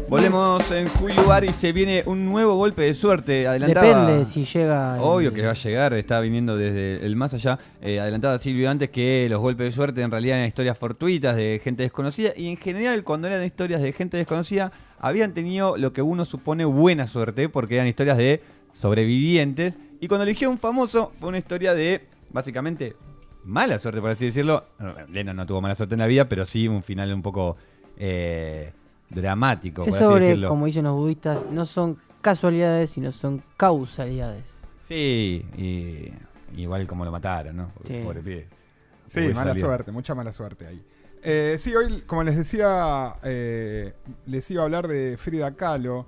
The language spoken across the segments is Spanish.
Volvemos en Julio Bar y se viene un nuevo golpe de suerte. Adelantaba, depende si llega. Obvio que va a llegar, está viniendo desde el más allá. Adelantaba Silvio antes que los golpes de suerte en realidad eran historias fortuitas de gente desconocida. Y en general, cuando eran historias de gente desconocida, habían tenido lo que uno supone buena suerte, porque eran historias de sobrevivientes. Y cuando eligió un famoso, fue una historia de, básicamente, mala suerte, por así decirlo. Lennon no tuvo mala suerte en la vida, pero sí un final un poco dramático, por Es así sobre, decirlo. como dicen los budistas, no son casualidades, sino son causalidades. Sí, y igual como lo mataron, ¿no? Sí. Pobre pibe. Sí, Pobre mala salió. suerte, mucha mala suerte ahí. Sí, hoy, como les decía, les iba a hablar de Frida Kahlo,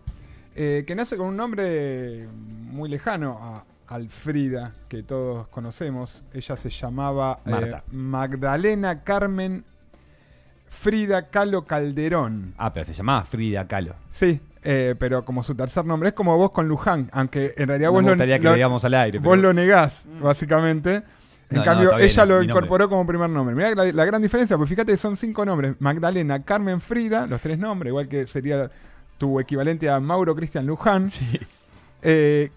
que nace con un nombre muy lejano al Frida, que todos conocemos. Ella se llamaba Marta. Magdalena Carmen Frida Kahlo Calderón. Ah, pero se llamaba Frida Kahlo. Sí, pero como su tercer nombre. Es como vos con Luján, aunque en realidad No vos me gustaría que lo digamos al aire. vos lo negás, básicamente. En No, cambio, está bien, ella es lo mi incorporó como primer nombre. Mirá la gran diferencia, porque fíjate que son 5 nombres. Magdalena, Carmen, Frida, los 3 nombres, igual que sería tu equivalente a Mauro Cristian Luján. Sí.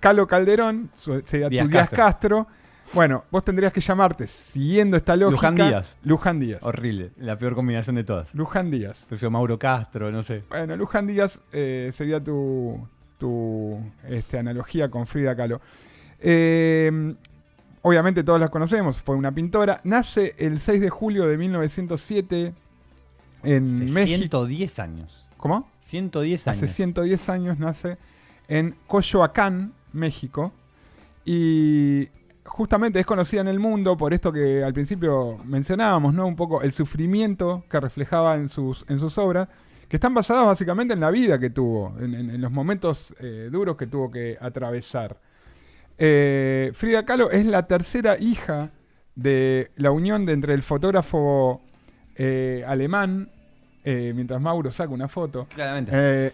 Calo Calderón, sería Díaz tu Díaz Castro. Castro. Bueno, vos tendrías que llamarte, siguiendo esta lógica... Luján Díaz. Luján Díaz. Horrible, la peor combinación de todas. Luján Díaz. Prefiero Mauro Castro, no sé. Bueno, Luján Díaz sería tu analogía con Frida Kahlo. Obviamente todos la conocemos, fue una pintora. Nace el 6 de julio de 1907 en Hace México. 110 años. ¿Cómo? 110 años. Hace 110 años nace en Coyoacán, México. Y justamente es conocida en el mundo por esto que al principio mencionábamos, ¿no? Un poco el sufrimiento que reflejaba en sus obras, que están basadas básicamente en la vida que tuvo, en los momentos duros que tuvo que atravesar. Frida Kahlo es la tercera hija de la unión entre el fotógrafo alemán, mientras Mauro saca una foto, Claramente.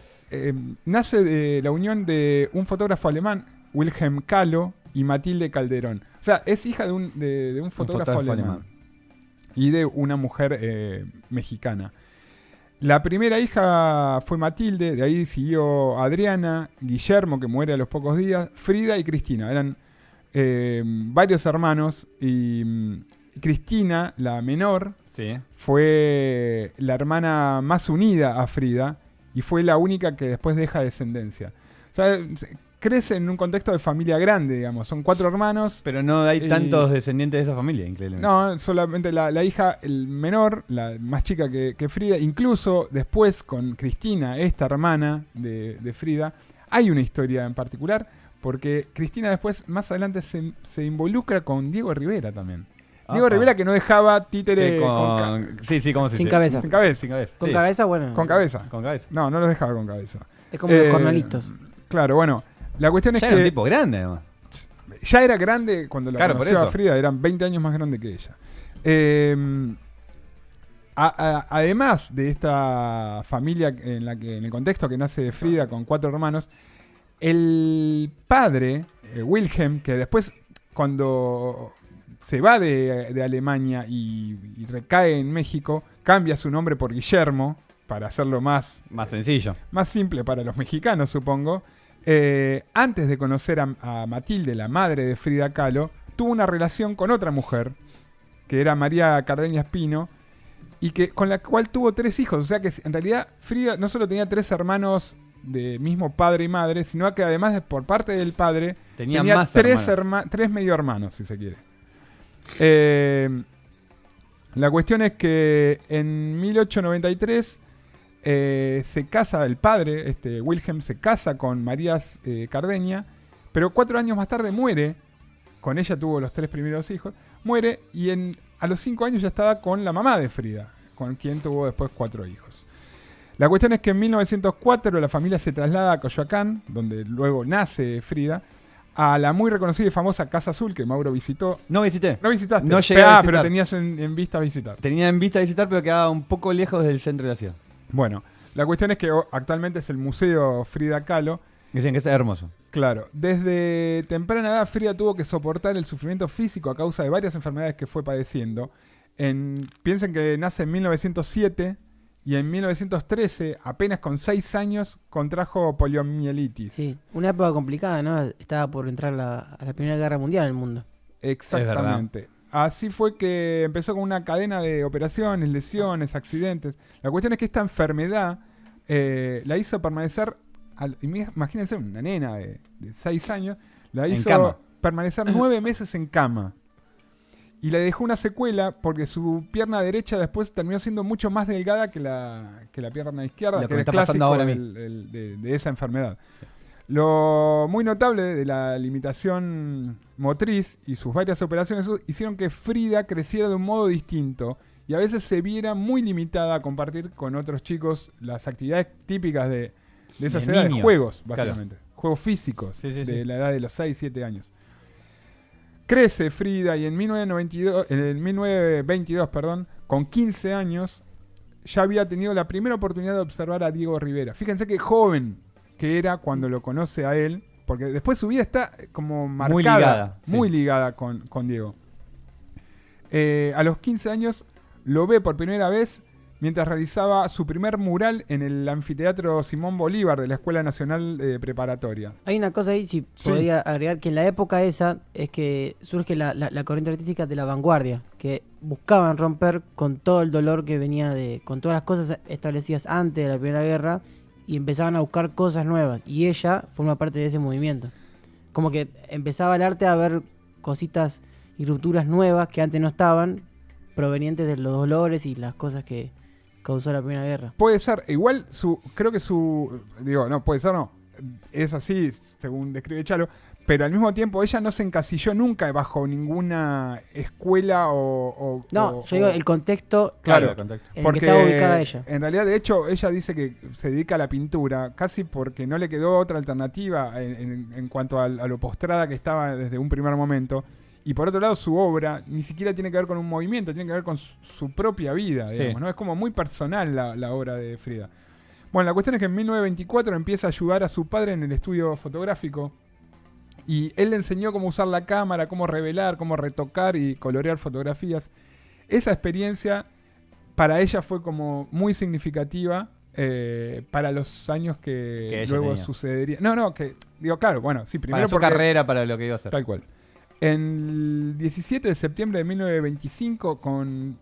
nace de la unión de un fotógrafo alemán, Wilhelm Kahlo, y Matilde Calderón. O sea, es hija de un fotógrafo alemán y de una mujer mexicana. La primera hija fue Matilde, de ahí siguió Adriana, Guillermo, que muere a los pocos días, Frida y Cristina. Eran varios hermanos y Cristina, la menor, Sí. fue la hermana más unida a Frida y fue la única que después deja descendencia. O sea, crece en un contexto de familia grande, digamos. Son 4 hermanos. Pero no hay tantos descendientes de esa familia, increíblemente. No, solamente la hija, el menor, la más chica que Frida. Incluso después con Cristina, esta hermana de Frida, hay una historia en particular, porque Cristina después, más adelante, se involucra con Diego Rivera también. Diego Rivera, que no dejaba títere Sí, ¿cómo se Sin dice? cabeza. Sin cabeza. Sin cabeza. Con Sí. cabeza, bueno. Con cabeza. Con cabeza. No, no los dejaba con cabeza. Es como los cornalitos. Claro, bueno. La cuestión Ya es era un que tipo grande, además. ya era grande cuando la Claro, por conoció a eso. Frida, eran 20 años más grande que ella. Además de esta familia en el contexto que nace Frida con 4 hermanos, el padre, Wilhelm, que después cuando se va de Alemania y recae en México, cambia su nombre por Guillermo para hacerlo más sencillo. Más simple para los mexicanos, supongo. Antes de conocer a Matilde, la madre de Frida Kahlo, tuvo una relación con otra mujer, que era María Cardeña Espino, y con la cual tuvo 3 hijos. O sea que en realidad Frida no solo tenía 3 hermanos de mismo padre y madre, sino que además por parte del padre Tenía más 3 medio hermanos, si se quiere. La cuestión es que en 1893 se casa el padre, Wilhelm se casa con María Cardeña, pero 4 años más tarde muere. Con ella tuvo los 3 primeros hijos. Muere y a los 5 años ya estaba con la mamá de Frida, con quien tuvo después 4 hijos. La cuestión es que en 1904 la familia se traslada a Coyoacán, donde luego nace Frida, a la muy reconocida y famosa Casa Azul que Mauro visitó. No visité. ¿No visitaste? No llegué a visitar. Pero tenías en vista visitar. Tenía en vista visitar, pero quedaba un poco lejos del centro de la ciudad. Bueno, la cuestión es que actualmente es el Museo Frida Kahlo. Dicen que es hermoso. Claro, desde temprana edad Frida tuvo que soportar el sufrimiento físico a causa de varias enfermedades que fue padeciendo. Piensen que nace en 1907 y en 1913, apenas con 6 años, contrajo poliomielitis. Sí, una época complicada, ¿no? Estaba por entrar a la Primera Guerra Mundial en el mundo. Exactamente. Así fue que empezó con una cadena de operaciones, lesiones, accidentes. La cuestión es que esta enfermedad la hizo permanecer, imagínense, una nena de 6 años, la hizo cama. permanecer 9 meses en cama. Y le dejó una secuela porque su pierna derecha después terminó siendo mucho más delgada que la pierna izquierda, Lo que que me era está pasando clásico ahora a mí. de esa enfermedad. Sí. Lo muy notable de la limitación motriz y sus varias operaciones hicieron que Frida creciera de un modo distinto y a veces se viera muy limitada a compartir con otros chicos las actividades típicas de esas edades, niños, juegos, básicamente. Claro. Juegos físicos de la edad de los 6, 7 años. Crece Frida y en 1922, con 15 años, ya había tenido la primera oportunidad de observar a Diego Rivera. Fíjense qué joven que era cuando lo conoce a él, porque después su vida está como marcada, muy ligada con Diego. A los 15 años lo ve por primera vez mientras realizaba su primer mural en el anfiteatro Simón Bolívar de la Escuela Nacional Preparatoria. Hay una cosa ahí, si podría agregar, que en la época esa es que surge la corriente artística de la vanguardia, que buscaban romper con todo el dolor que venía con todas las cosas establecidas antes de la Primera Guerra, y empezaban a buscar cosas nuevas, y ella forma parte de ese movimiento. Como que empezaba el arte a ver cositas y rupturas nuevas que antes no estaban, provenientes de los dolores y las cosas que causó la Primera Guerra. Puede ser, igual es así según describe Chalo, pero al mismo tiempo ella no se encasilló nunca bajo ninguna escuela o yo digo el contexto, claro, en el que estaba ubicada ella. En realidad, de hecho, ella dice que se dedica a la pintura casi porque no le quedó otra alternativa en cuanto a lo postrada que estaba desde un primer momento. Y por otro lado, su obra ni siquiera tiene que ver con un movimiento, tiene que ver con su propia vida, digamos, ¿no? Es como muy personal la obra de Frida. Bueno, la cuestión es que en 1924 empieza a ayudar a su padre en el estudio fotográfico y él le enseñó cómo usar la cámara, cómo revelar, cómo retocar y colorear fotografías. Esa experiencia para ella fue como muy significativa para los años que luego tenía. Sucedería. Primero para su carrera, para lo que iba a hacer. Tal cual. En el 17 de septiembre de 1925, con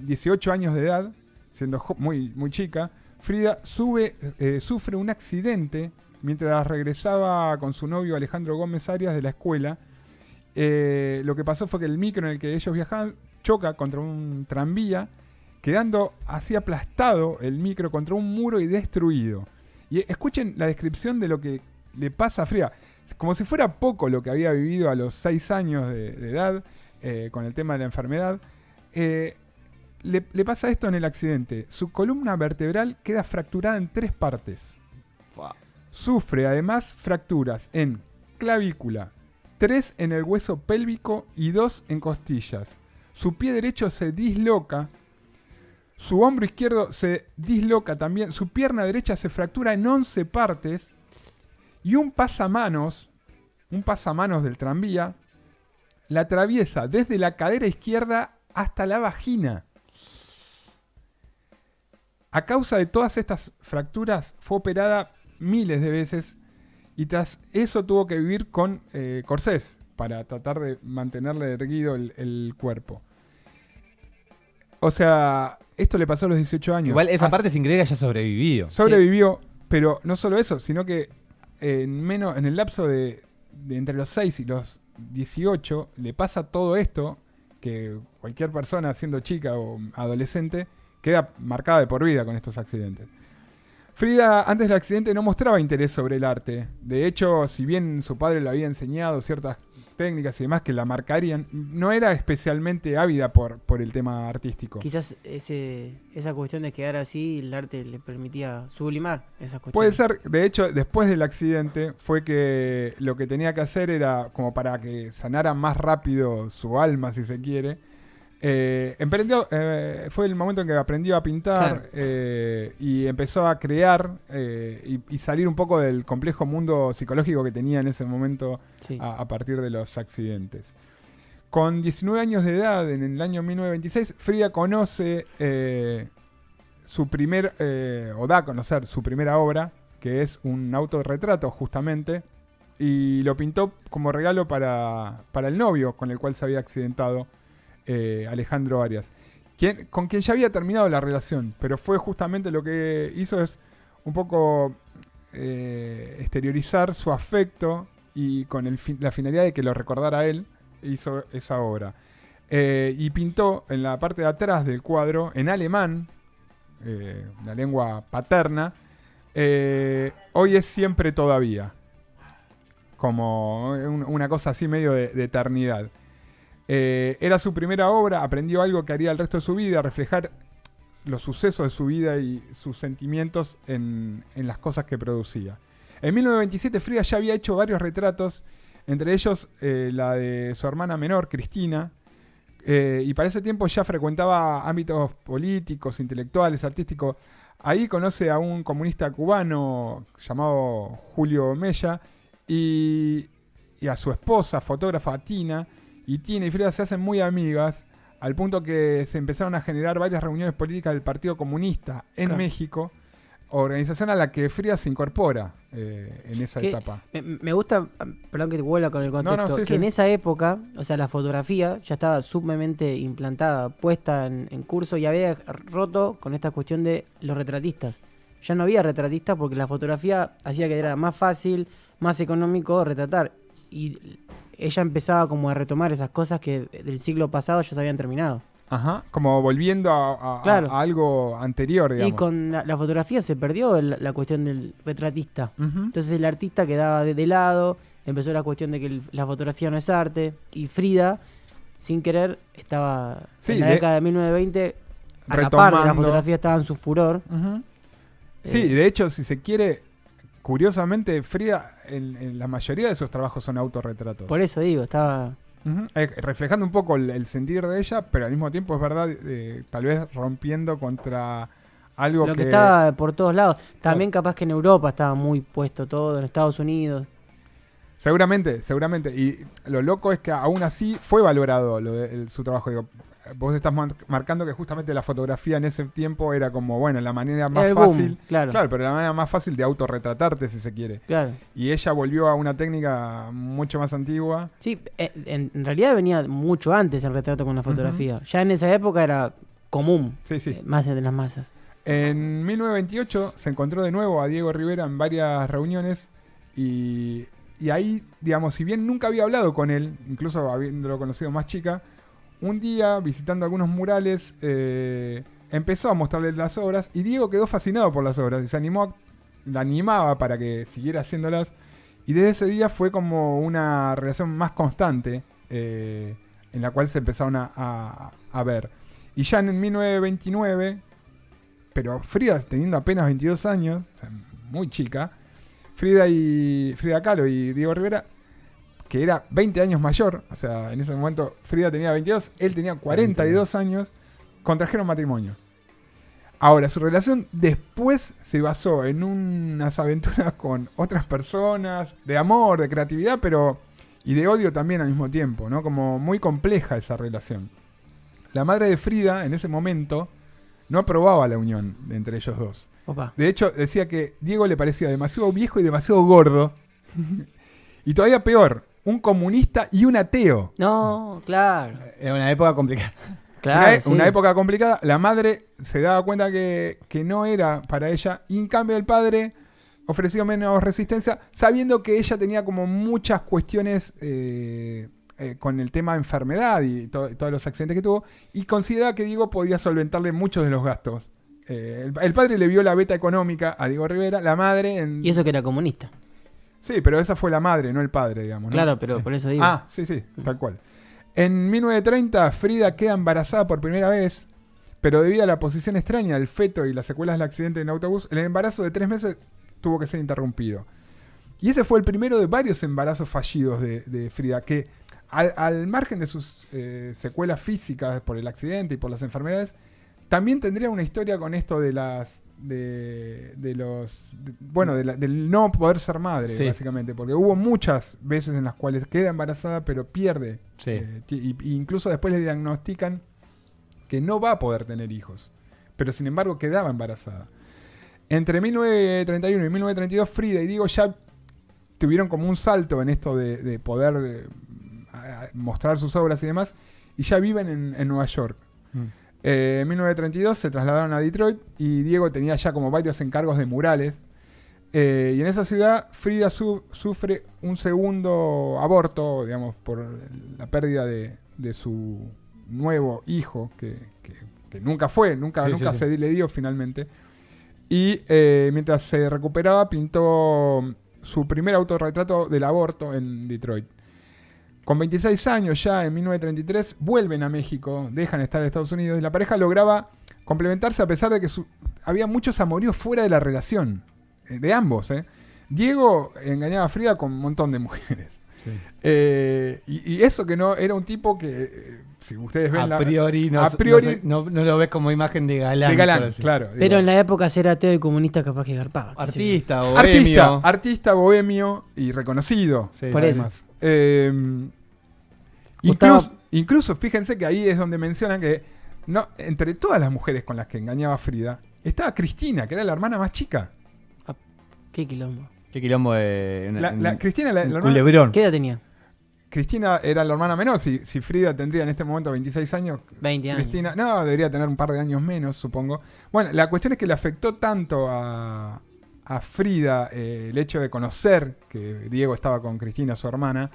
18 años de edad, siendo muy, muy chica, Frida sufre un accidente mientras regresaba con su novio Alejandro Gómez Arias de la escuela. Lo que pasó fue que el micro en el que ellos viajaban choca contra un tranvía, quedando así aplastado el micro contra un muro y destruido. Y escuchen la descripción de lo que le pasa a Frida. Como si fuera poco lo que había vivido a los 6 años de edad con el tema de la enfermedad. Le pasa esto en el accidente. Su columna vertebral queda fracturada en 3 partes. Wow. Sufre además fracturas en clavícula, 3 en el hueso pélvico y 2 en costillas. Su pie derecho se disloca. Su hombro izquierdo se disloca también. Su pierna derecha se fractura en 11 partes. Y un pasamanos del tranvía la atraviesa desde la cadera izquierda hasta la vagina. A causa de todas estas fracturas fue operada miles de veces y tras eso tuvo que vivir con corsés para tratar de mantenerle erguido el cuerpo. O sea, esto le pasó a los 18 años. Igual esa parte sin creer que haya sobrevivido. Sobrevivió, sí. Pero no solo eso, sino que en el lapso de entre los 6 y los 18 le pasa todo esto que cualquier persona siendo chica o adolescente queda marcada de por vida con estos accidentes. Frida antes del accidente no mostraba interés sobre el arte. De hecho, si bien su padre le había enseñado ciertas técnicas y demás que la marcarían, no era especialmente ávida por el tema artístico. Quizás esa cuestión de quedar así, el arte le permitía sublimar esas cuestiones. Puede ser, de hecho, después del accidente fue que lo que tenía que hacer era, como para que sanara más rápido su alma, si se quiere, fue el momento en que aprendió a pintar, claro. Y empezó a crear y salir un poco del complejo mundo psicológico que tenía en ese momento, sí. a partir de los accidentes. Con 19 años de edad, en el año 1926, Frida conoce su primer, o da a conocer su primera obra, que es un autorretrato justamente, y lo pintó como regalo para el novio con el cual se había accidentado, Alejandro Arias, con quien ya había terminado la relación, pero fue justamente lo que hizo es un poco exteriorizar su afecto y con la finalidad de que lo recordara a él, hizo esa obra. Y pintó en la parte de atrás del cuadro, en alemán, la lengua paterna, hoy es siempre todavía, como una cosa así medio de eternidad. Era su primera obra, aprendió algo que haría el resto de su vida, reflejar los sucesos de su vida y sus sentimientos en las cosas que producía. En 1927 Frida ya había hecho varios retratos, entre ellos la de su hermana menor, Cristina, y para ese tiempo ya frecuentaba ámbitos políticos, intelectuales, artísticos. Ahí conoce a un comunista cubano llamado Julio Mella y a su esposa, fotógrafa Tina, y Tina y Frida se hacen muy amigas, al punto que se empezaron a generar varias reuniones políticas del Partido Comunista en México, organización a la que Frida se incorpora en esa etapa. Me gusta, perdón que te vuelva con el contexto, en esa época, o sea, la fotografía ya estaba sumamente implantada, puesta en curso, y había roto con esta cuestión de los retratistas. Ya no había retratistas porque la fotografía hacía que era más fácil, más económico retratar. Y ella empezaba como a retomar esas cosas que del siglo pasado ya se habían terminado. Ajá, como volviendo a algo anterior, digamos. Y con la fotografía se perdió la cuestión del retratista. Entonces el artista quedaba de lado, empezó la cuestión de que la fotografía no es arte, y Frida, sin querer, estaba en la década de 1920, a la par de la fotografía estaba en su furor. Sí, de hecho, si se quiere, curiosamente, Frida, en la mayoría de sus trabajos son autorretratos. Por eso digo, estaba... reflejando un poco el sentir de ella, pero al mismo tiempo es verdad, tal vez rompiendo contra algo lo que estaba por todos lados. También capaz que en Europa estaba muy puesto todo, en Estados Unidos. Seguramente. Y lo loco es que aún así fue valorado su trabajo. Digo, vos estás marcando que justamente la fotografía en ese tiempo era como, bueno, la manera más fácil. Boom, claro, pero la manera más fácil de autorretratarte, si se quiere. Claro. Y ella volvió a una técnica mucho más antigua. Sí, en realidad venía mucho antes el retrato con la fotografía. Ya en esa época era común. Sí. Más de las masas. En 1928 se encontró de nuevo a Diego Rivera en varias reuniones y ahí, digamos, si bien nunca había hablado con él, incluso habiéndolo conocido más chica, un día, visitando algunos murales, empezó a mostrarle las obras y Diego quedó fascinado por las obras y se la animaba para que siguiera haciéndolas, y desde ese día fue como una relación más constante en la cual se empezaron a ver. Y ya en 1929, pero Frida teniendo apenas 22 años, o sea, muy chica, Frida Kahlo y Diego Rivera, que era 20 años mayor, o sea, en ese momento Frida tenía 22, él tenía 42 años, contrajeron matrimonio. Ahora, su relación después se basó en unas aventuras con otras personas, de amor, de creatividad, y de odio también al mismo tiempo, ¿no? Como muy compleja esa relación. La madre de Frida, en ese momento, no aprobaba la unión entre ellos dos. Opa. De hecho, decía que Diego le parecía demasiado viejo y demasiado gordo. Y todavía peor, un comunista y un ateo. No, claro. Era una época complicada. Claro, una época complicada. La madre se daba cuenta que no era para ella, y en cambio el padre ofreció menos resistencia, sabiendo que ella tenía como muchas cuestiones con el tema de enfermedad y todos los accidentes que tuvo, y consideraba que Diego podía solventarle muchos de los gastos. El padre le vio la beta económica a Diego Rivera, la madre... Y eso que era comunista. Sí, pero esa fue la madre, no el padre, digamos, ¿no? Claro, pero por eso digo. Ah, sí, tal cual. En 1930, Frida queda embarazada por primera vez, pero debido a la posición extraña del feto y las secuelas del accidente en el autobús, el embarazo de 3 meses tuvo que ser interrumpido. Y ese fue el primero de varios embarazos fallidos de Frida, que al margen de sus secuelas físicas por el accidente y por las enfermedades, también tendría una historia con esto de del no poder ser madre, básicamente, porque hubo muchas veces en las cuales queda embarazada pero pierde, y incluso después le diagnostican que no va a poder tener hijos, pero sin embargo quedaba embarazada. Entre 1931 y 1932, Frida y Diego ya tuvieron como un salto en esto de poder mostrar sus obras y demás, y ya viven en Nueva York. En 1932 se trasladaron a Detroit y Diego tenía ya como varios encargos de murales. Y en esa ciudad Frida sufre un segundo aborto, digamos, por la pérdida de su nuevo hijo, que nunca se le dio finalmente. Y mientras se recuperaba, pintó su primer autorretrato del aborto en Detroit. Con 26 años ya, en 1933, vuelven a México, dejan de estar en Estados Unidos, y la pareja lograba complementarse a pesar de que había muchos amoríos fuera de la relación, de ambos. Diego engañaba a Frida con un montón de mujeres. Sí. Y eso que no era un tipo que, si ustedes ven a priori no lo ves como imagen de galán. De galán, claro. Pero digo, en la época ser ateo y comunista capaz que garpaba. Artista, bohemio. Artista, bohemio y reconocido. Sí, por además. Incluso fíjense que ahí es donde mencionan que entre todas las mujeres con las que engañaba Frida estaba Cristina, que era la hermana más chica. Qué quilombo. Qué quilombo de... Cristina, la hermana, culebrón. ¿Qué edad tenía? Cristina era la hermana menor. Si Frida tendría en este momento 26 años, 20 años. Cristina, no, debería tener un par de años menos, supongo. Bueno, la cuestión es que le afectó tanto a Frida el hecho de conocer que Diego estaba con Cristina, su hermana.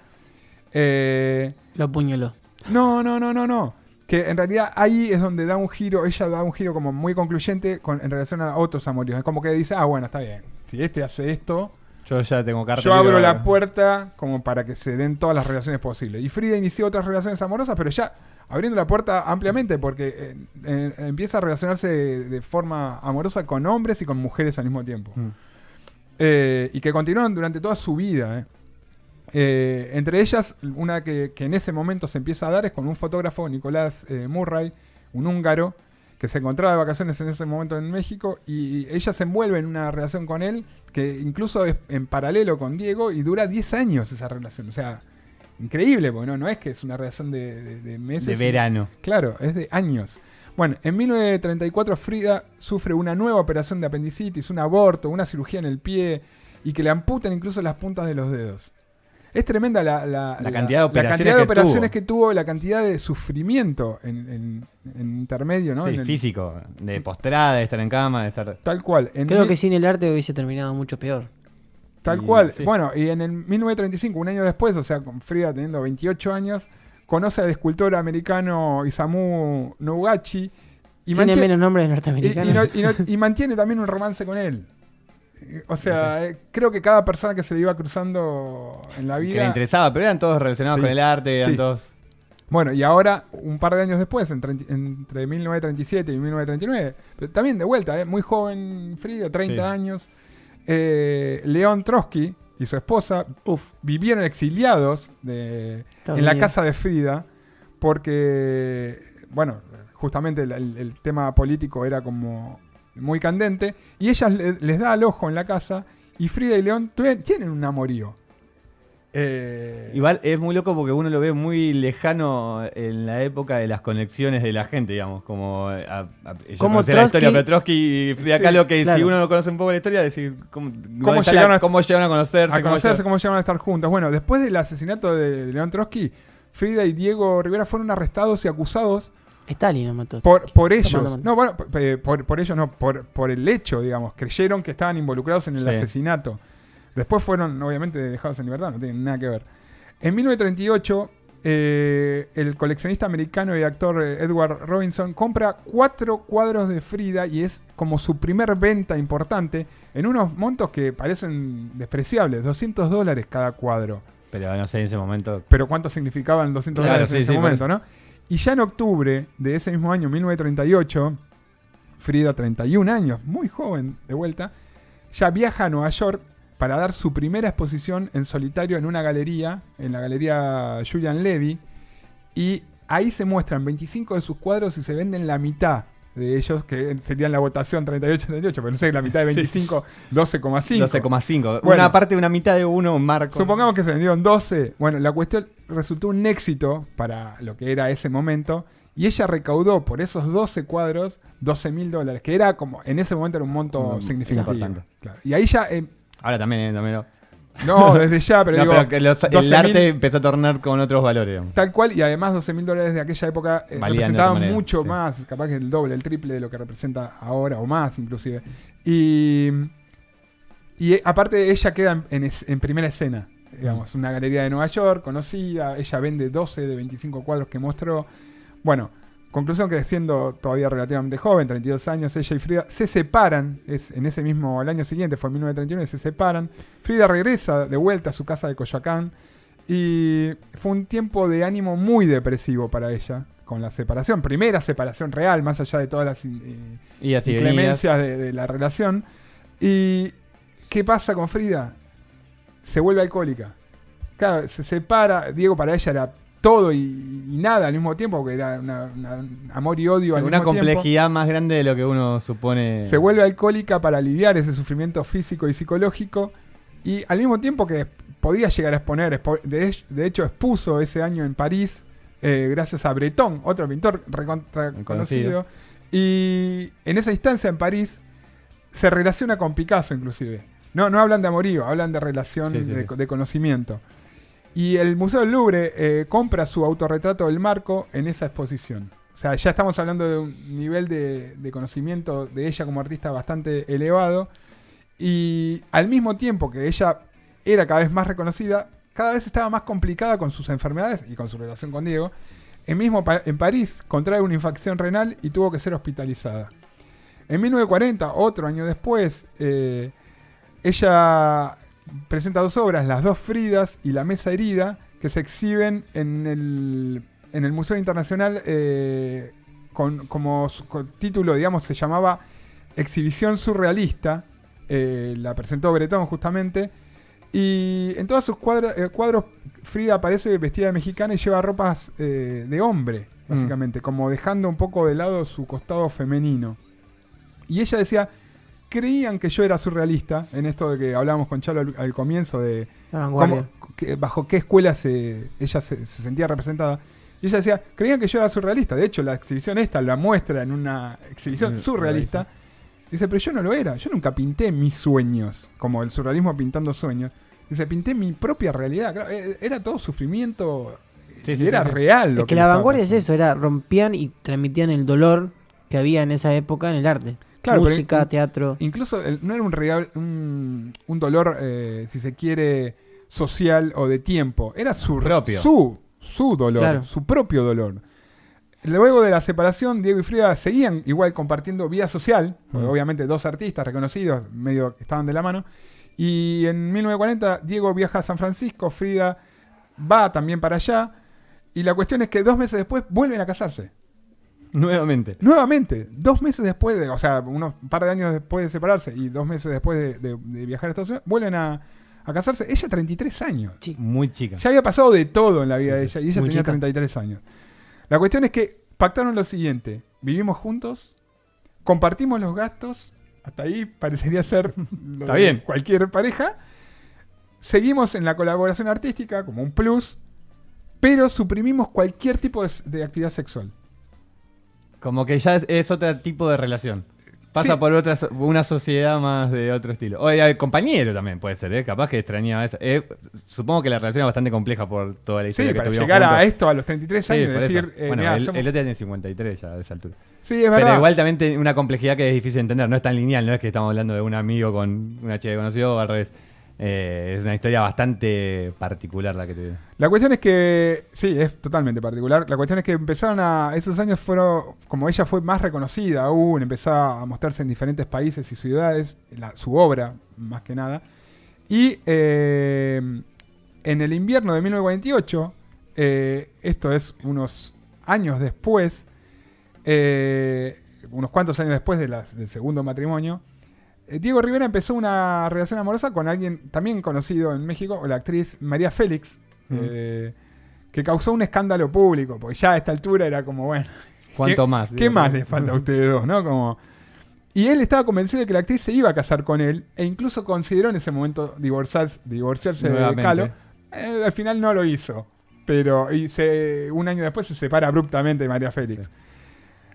Lo apuñaló. No. Que en realidad ahí es donde ella da un giro como muy concluyente en relación a otros amoríos. Es como que dice, bueno, está bien. Si este hace esto, yo ya tengo carta. Yo abro la puerta como para que se den todas las relaciones posibles. Y Frida inició otras relaciones amorosas, pero ya abriendo la puerta ampliamente, porque empieza a relacionarse de forma amorosa con hombres y con mujeres al mismo tiempo. Y que continúan durante toda su vida. Entre ellas, una que en ese momento se empieza a dar es con un fotógrafo, Nicolás Murray, un húngaro, que se encontraba de vacaciones en ese momento en México, y ella se envuelve en una relación con él, que incluso es en paralelo con Diego, y dura 10 años esa relación. O sea, increíble, porque no es que es una relación de meses. De verano. Claro, es de años. Bueno, en 1934 Frida sufre una nueva operación de apendicitis, un aborto, una cirugía en el pie, y que le amputan incluso las puntas de los dedos. Es tremenda la cantidad de operaciones que tuvo, la cantidad de sufrimiento en intermedio, ¿no? Sí, físico, de postrada, de estar en cama, de estar... Tal cual. Creo que sin el arte hubiese terminado mucho peor. Tal cual. Sí. Bueno, y en el 1935, un año después, o sea, con Frida teniendo 28 años, conoce al escultor americano Isamu Noguchi. Tiene menos nombres norteamericanos. Y mantiene también un romance con él. O sea, creo que cada persona que se le iba cruzando en la vida... Que le interesaba, pero eran todos relacionados con el arte, eran todos... Bueno, y ahora, un par de años después, entre 1937 y 1939, pero también de vuelta, muy joven Frida, 30 años, León Trotsky y su esposa vivieron exiliados en la casa de Frida, porque, bueno, justamente el tema político era como... muy candente, y ella les da al ojo en la casa, y Frida y León tienen un amorío. Igual es muy loco porque uno lo ve muy lejano en la época de las conexiones de la gente, digamos, como la historia de Trotsky y Frida Kahlo, que claro. Si uno no conoce un poco la historia, decir cómo llegaron a conocerse. Cómo llegaron a estar juntos. Bueno, después del asesinato de León Trotsky, Frida y Diego Rivera fueron arrestados y acusados Stalin lo mató. Por ellos. No, bueno, por ellos no, por el hecho, digamos. Creyeron que estaban involucrados en el asesinato. Después fueron, obviamente, dejados en libertad, no tienen nada que ver. En 1938, el coleccionista americano y actor Edward Robinson compra 4 cuadros de Frida y es como su primer venta importante en unos montos que parecen despreciables, $200 cada cuadro. Pero no sé en ese momento. Pero ¿cuánto significaban $200 en ese momento, no? Y ya en octubre de ese mismo año, 1938, Frida, 31 años, muy joven de vuelta, ya viaja a Nueva York para dar su primera exposición en solitario en una galería, en la galería Julian Levy, y ahí se muestran 25 de sus cuadros y se venden la mitad de ellos, que serían la votación 38-38, pero no sé, la mitad de 25, 12,5. 12,5. Bueno, una parte, una mitad de uno, un marco. Supongamos que se vendieron 12. Bueno, la cuestión resultó un éxito para lo que era ese momento Y ella recaudó por esos 12 cuadros $12.000, que era como, en ese momento era un monto significativo. Importante. Claro. Y ahí ya... Ahora también, no, desde ya, pero no, digo... pero que el arte empezó a tornar con otros valores. Digamos. Tal cual, y además $12.000 de aquella época representaban manera, mucho sí. más, capaz que el doble, el triple de lo que representa ahora, o más inclusive. Y aparte ella queda en primera escena, digamos, una galería de Nueva York, conocida, ella vende 12 de 25 cuadros que mostró. Bueno, conclusión que siendo todavía relativamente joven, 32 años, ella y Frida se separan, en ese mismo, el año siguiente, fue en 1931, se separan. Frida regresa de vuelta a su casa de Coyoacán y fue un tiempo de ánimo muy depresivo para ella, con la separación, primera separación real, más allá de todas las inclemencias de la relación. ¿Y qué pasa con Frida? Se vuelve alcohólica. Claro, se separa, Diego para ella era todo y nada al mismo tiempo, porque era un amor y odio al mismo tiempo. Una complejidad más grande de lo que uno supone. Se vuelve alcohólica para aliviar ese sufrimiento físico y psicológico, y al mismo tiempo que podía llegar a exponer, de hecho expuso ese año en París, gracias a Breton, otro pintor conocido, y en esa instancia en París se relaciona con Picasso inclusive. No hablan de amorío, hablan de relación de conocimiento. Y el Museo del Louvre compra su autorretrato del Marco en esa exposición. O sea, ya estamos hablando de un nivel de conocimiento de ella como artista bastante elevado. Y al mismo tiempo que ella era cada vez más reconocida, cada vez estaba más complicada con sus enfermedades y con su relación con Diego. En París contrae una infección renal y tuvo que ser hospitalizada. En 1940, otro año después, ella presenta 2 obras, Las dos Fridas y La mesa herida, que se exhiben en el Museo Internacional como título, digamos, se llamaba Exhibición Surrealista. La presentó Breton justamente. Y en todos sus cuadros Frida aparece vestida de mexicana y lleva ropas de hombre, básicamente, como dejando un poco de lado su costado femenino. Y ella decía... Creían que yo era surrealista, en esto de que hablábamos con Chalo al comienzo de bajo qué escuela ella se sentía representada. Y ella decía, creían que yo era surrealista. De hecho, la exhibición la muestra en una exhibición surrealista. Dice, pero yo no lo era. Yo nunca pinté mis sueños, como el surrealismo pintando sueños. Dice, pinté mi propia realidad. Claro, era todo sufrimiento. Era real. Es que la vanguardia es eso, rompían y transmitían el dolor que había en esa época en el arte. Claro, música, teatro. Incluso no era un dolor, si se quiere, social o de tiempo. Era su propio. Su dolor, claro. Su propio dolor. Luego de la separación, Diego y Frida seguían igual compartiendo vida social, porque obviamente 2 artistas reconocidos, medio estaban de la mano. Y en 1940 Diego viaja a San Francisco, Frida va también para allá. Y la cuestión es que 2 meses después vuelven a casarse. Nuevamente, 2 meses después un par de años después de separarse y 2 meses después de viajar a Estados Unidos, vuelven a casarse. Ella 33 años. Muy chica. Ya había pasado de todo en la vida de ella y ella tenía 33 años. La cuestión es que pactaron lo siguiente: vivimos juntos, compartimos los gastos, hasta ahí parecería ser Está bien. Cualquier pareja. Seguimos en la colaboración artística como un plus, pero suprimimos cualquier tipo de actividad sexual. Como que ya es otro tipo de relación. Pasa por una sociedad más de otro estilo. O compañero también puede ser, capaz que extrañaba eso. Supongo que la relación es bastante compleja por toda la historia que tuvimos llegar juntos. A esto a los 33 años y decir... bueno, el otro tiene 53 ya a esa altura. Sí, es verdad. Pero igual también tiene una complejidad que es difícil de entender. No es tan lineal, no es que estamos hablando de un amigo con una chica que conoció o al revés. Es una historia bastante particular la que te digo. La cuestión es que, sí, es totalmente particular. La cuestión es que esos años fueron, como ella fue más reconocida aún, empezó a mostrarse en diferentes países y ciudades, su obra, más que nada. Y en el invierno de 1948, esto es unos años después, unos cuantos años después del segundo matrimonio, Diego Rivera empezó una relación amorosa con alguien también conocido en México, la actriz María Félix, que causó un escándalo público, porque ya a esta altura era como, bueno, ¿cuánto más? ¿Qué más les falta a ustedes dos? ¿No? Y él estaba convencido de que la actriz se iba a casar con él, e incluso consideró en ese momento divorciarse de Kahlo. Al final no lo hizo. pero un año después se separa abruptamente de María Félix. Sí.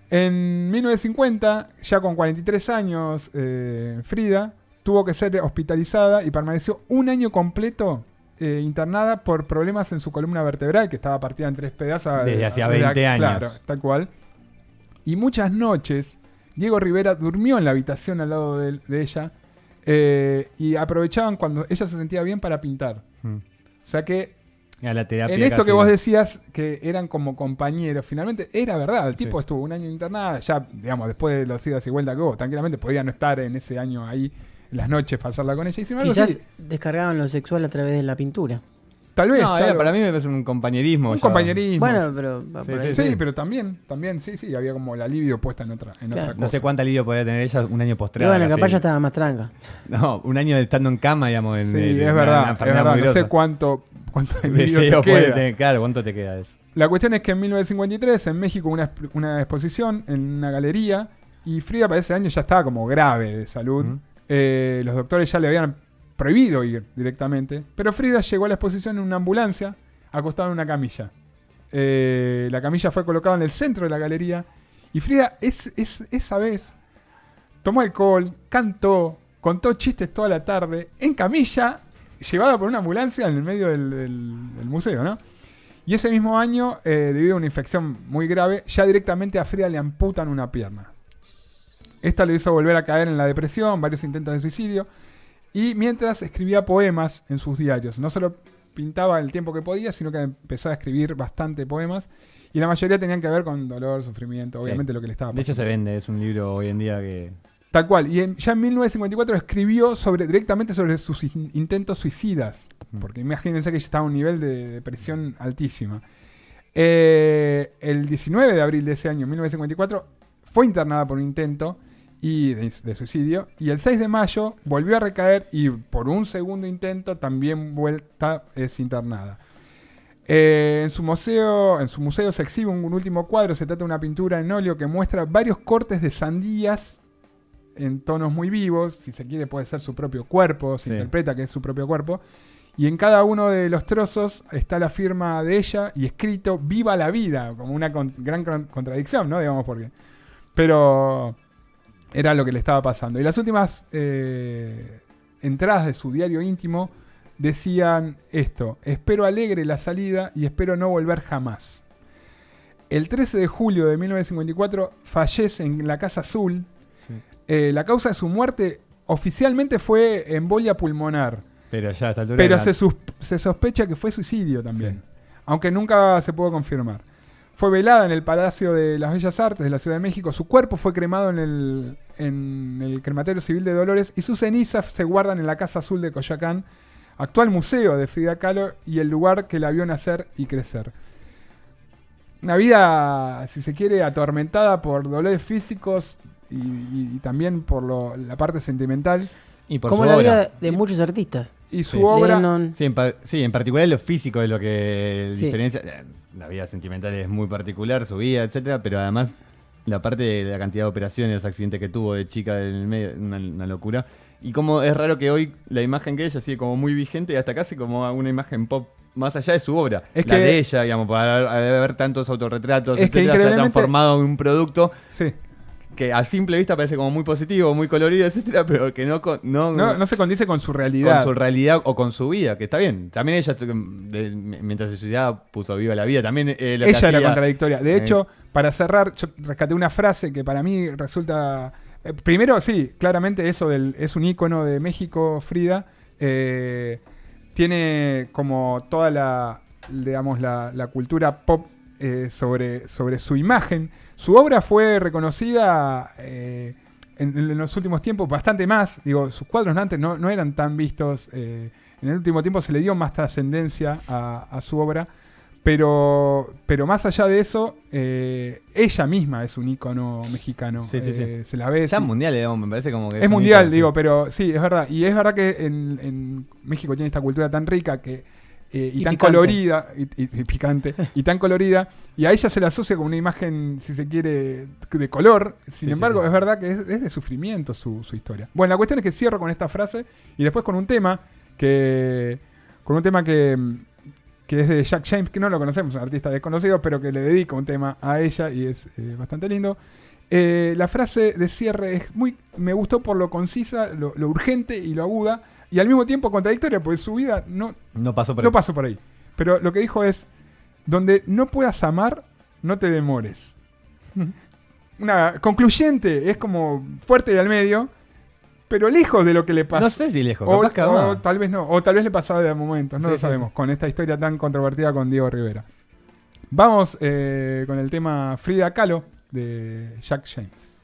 En 1950, ya con 43 años, Frida tuvo que ser hospitalizada y permaneció un año completo internada por problemas en su columna vertebral, que estaba partida en 3 pedazos. Desde hacía 20 años. Claro, tal cual. Y muchas noches, Diego Rivera durmió en la habitación al lado de ella y aprovechaban cuando ella se sentía bien para pintar. O sea que A la terapia en esto casi. que vos decías que eran como compañeros, finalmente era verdad. El tipo estuvo un año internado, ya, digamos, después de los idas y vueltas que hubo, tranquilamente podía no estar en ese año ahí, en las noches, pasarla con ella. Y sin embargo, Quizás sí, descargaban lo sexual a través de la pintura. tal vez. No, claro, para mí me parece un compañerismo. un ya. compañerismo. Bueno, pero va Sí, por sí, ahí. Sí, pero también, sí, había como la libido puesta en otra Claro. cosa. No sé cuánta alivio podía tener ella un año Y postrada. bueno, casi. capaz ya estaba más tranca. No, un año estando en cama, digamos. Sí, en es una verdad, enfermedad muy no sé grosa. cuánto alivio Deseo te puede queda. tener, claro, ¿cuánto te queda eso? La cuestión es que en 1953 en México hubo una exposición en una galería y Frida para ese año ya estaba como grave de salud. Ujú. Los doctores ya le habían prohibido ir directamente, pero Frida llegó a la exposición en una ambulancia acostada en una camilla. La camilla fue colocada en el centro de la galería y Frida esa vez tomó alcohol, cantó, contó chistes toda la tarde en camilla, llevada por una ambulancia en el medio del museo, ¿no? Y ese mismo año, debido a una infección muy grave, ya directamente a Frida le amputan una pierna. Esta le hizo volver a caer en la depresión, varios intentos de suicidio, y mientras escribía poemas en sus diarios. No solo pintaba el tiempo que podía, sino que empezó a escribir bastante poemas, y la mayoría tenían que ver con dolor, sufrimiento, obviamente lo que le estaba De hecho pasando. se vende, es un libro hoy en día que... Tal cual. Y ya en 1954 escribió directamente sobre sus intentos suicidas. Porque imagínense que ella estaba a un nivel de depresión altísima. El 19 de abril de ese año, 1954, fue internada por un intento de suicidio. Y el 6 de mayo volvió a recaer y por un segundo intento también es internada. En su museo se exhibe un último cuadro. Se trata de una pintura en óleo que muestra varios cortes de sandías en tonos muy vivos. Si se quiere puede ser su propio cuerpo. Se interpreta que es su propio cuerpo. Y en cada uno de los trozos está la firma de ella y escrito "Viva la vida", como una gran contradicción, ¿no? Digamos, porque. Pero era lo que le estaba pasando. Y las últimas entradas de su diario íntimo decían esto: "Espero alegre la salida y espero no volver jamás". El 13 de julio de 1954 fallece en la Casa Azul. Sí. La causa de su muerte oficialmente fue embolia pulmonar. Pero ya a esta altura... Pero se sospecha que fue suicidio también, sí, aunque nunca se pudo confirmar. Fue velada en el Palacio de las Bellas Artes de la Ciudad de México. Su cuerpo fue cremado en el Crematorio Civil de Dolores y sus cenizas se guardan en la Casa Azul de Coyoacán, actual museo de Frida Kahlo y el lugar que la vio nacer y crecer. Una vida, si se quiere, atormentada por dolores físicos y también por la parte sentimental. Y por como su la obra. vida de muchos artistas. Y su obra... Lennon. Sí, en particular lo físico es lo que Sí. diferencia. La vida sentimental es muy particular, su vida, etcétera, pero además la parte de la cantidad de operaciones, los accidentes que tuvo de chica en el medio, una locura. Y como es raro que hoy la imagen que ella sigue como muy vigente y hasta casi como una imagen pop más allá de su obra. Es la que- de ella, digamos, para haber tantos autorretratos, Es que etcétera, se ha increíblemente- transformado en un producto Sí. que a simple vista parece como muy positivo, muy colorido, etcétera, pero que No se condice con su realidad. con su realidad o con su vida, que está bien. También ella, mientras se suicidaba, puso "Viva la vida". También lo que Ella era hacía- contradictoria. De hecho, para cerrar, yo rescaté una frase que para mí resulta... primero, sí, claramente eso es un ícono de México, Frida. Tiene como toda la cultura pop sobre su imagen. Su obra fue reconocida en los últimos tiempos bastante más. Digo, sus cuadros antes no eran tan vistos. En el último tiempo se le dio más trascendencia a su obra. Pero más allá de eso, ella misma es un ícono mexicano. Sí. Se la ve. Ya sí. mundial, digamos, me parece como que... Es un mundial, ícono, digo, sí. pero sí, es verdad. Y es verdad que en México tiene esta cultura tan rica y tan picante. colorida, y picante, y tan colorida, y a ella se la asocia con una imagen, si se quiere, de color. Sin Sí, embargo, sí. es verdad que es de sufrimiento su historia. Bueno, la cuestión es que cierro con esta frase y después con un tema que que es de Jack James, que no lo conocemos, un artista desconocido, pero que le dedica un tema a ella y es bastante lindo. La frase de cierre me gustó por lo concisa, lo urgente y lo aguda, y al mismo tiempo contradictoria, porque su vida no pasó por ahí. Pero lo que dijo es, donde no puedas amar, no te demores. Una concluyente, es como fuerte y al medio, pero lejos de lo que le pasó. No sé si lejos, o tal vez no, o tal vez le pasaba de momentos, no lo sabemos, con esta historia tan controvertida con Diego Rivera. Vamos con el tema Frida Kahlo de Jack James.